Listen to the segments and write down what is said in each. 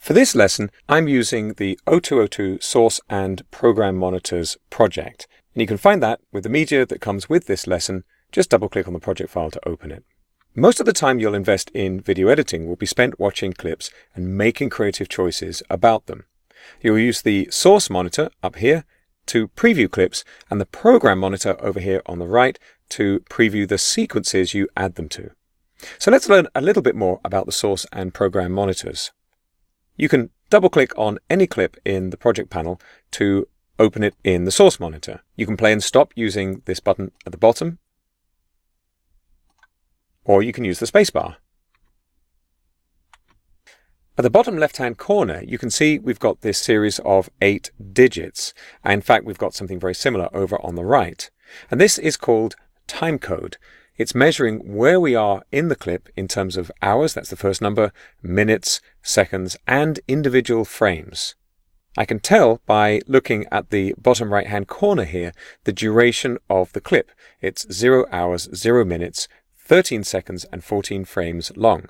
For this lesson, I'm using the 0202 Source and Program Monitors project. And you can find that with the media that comes with this lesson. Just double-click on the project file to open it. Most of the time you'll invest in video editing will be spent watching clips and making creative choices about them. You'll use the Source monitor up here to preview clips and the Program monitor over here on the right to preview the sequences you add them to. So let's learn a little bit more about the Source and Program monitors. You can double-click on any clip in the project panel to open it in the Source monitor. You can play and stop using this button at the bottom, or you can use the spacebar. At the bottom left-hand corner, you can see we've got this series of 8 digits. In fact, we've got something very similar over on the right. And this is called timecode. It's measuring where we are in the clip in terms of hours, that's the first number, minutes, seconds, and individual frames. I can tell by looking at the bottom right-hand corner here the duration of the clip. It's 0 hours, 0 minutes, 13 seconds, and 14 frames long.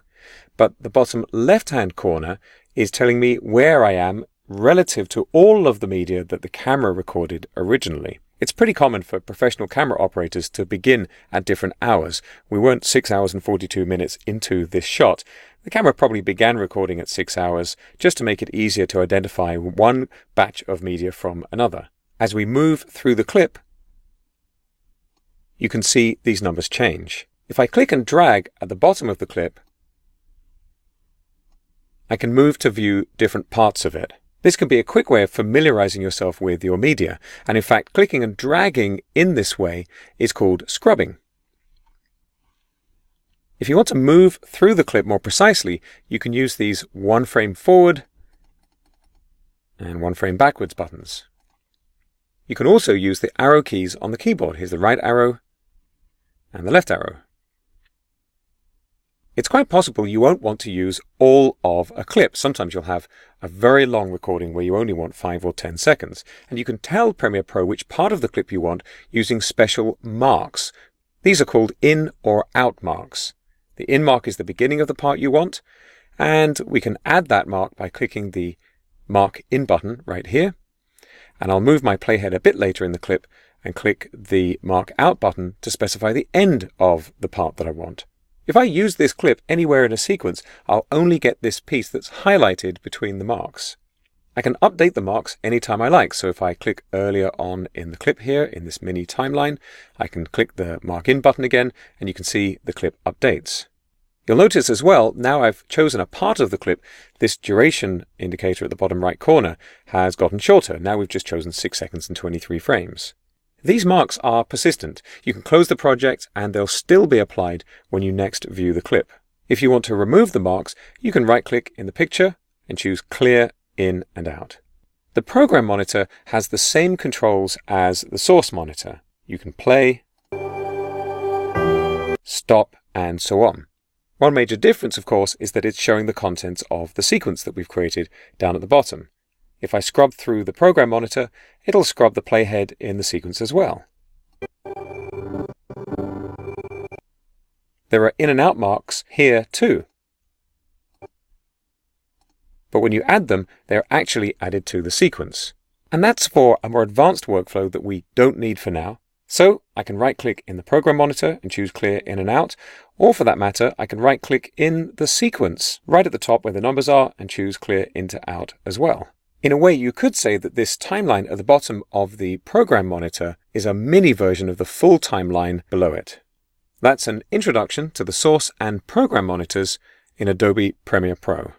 But the bottom left-hand corner is telling me where I am relative to all of the media that the camera recorded originally. It's pretty common for professional camera operators to begin at different hours. We weren't 6 hours and 42 minutes into this shot. The camera probably began recording at 6 hours just to make it easier to identify one batch of media from another. As we move through the clip, you can see these numbers change. If I click and drag at the bottom of the clip, I can move to view different parts of it. This can be a quick way of familiarizing yourself with your media, and in fact, clicking and dragging in this way is called scrubbing. If you want to move through the clip more precisely, you can use these 1 frame forward and 1 frame backwards buttons. You can also use the arrow keys on the keyboard. Here's the right arrow and the left arrow. It's quite possible you won't want to use all of a clip. Sometimes you'll have a very long recording where you only want 5 or 10 seconds. And you can tell Premiere Pro which part of the clip you want using special marks. These are called in or out marks. The in mark is the beginning of the part you want, and we can add that mark by clicking the Mark In button right here. And I'll move my playhead a bit later in the clip and click the Mark Out button to specify the end of the part that I want. If I use this clip anywhere in a sequence, I'll only get this piece that's highlighted between the marks. I can update the marks anytime I like. So if I click earlier on in the clip here, in this mini timeline, I can click the Mark In button again, and you can see the clip updates. You'll notice as well, now I've chosen a part of the clip, this duration indicator at the bottom right corner has gotten shorter. Now we've just chosen 6 seconds and 23 frames. These marks are persistent. You can close the project and they'll still be applied when you next view the clip. If you want to remove the marks, you can right-click in the picture and choose Clear In and Out. The Program monitor has the same controls as the Source monitor. You can play, stop, and so on. One major difference, of course, is that it's showing the contents of the sequence that we've created down at the bottom. If I scrub through the Program monitor, it'll scrub the playhead in the sequence as well. There are in and out marks here too. But when you add them, they're actually added to the sequence. And that's for a more advanced workflow that we don't need for now. So I can right-click in the Program monitor and choose Clear In and Out, or for that matter, I can right-click in the sequence right at the top where the numbers are and choose Clear Into Out as well. In a way, you could say that this timeline at the bottom of the Program monitor is a mini version of the full timeline below it. That's an introduction to the Source and Program monitors in Adobe Premiere Pro.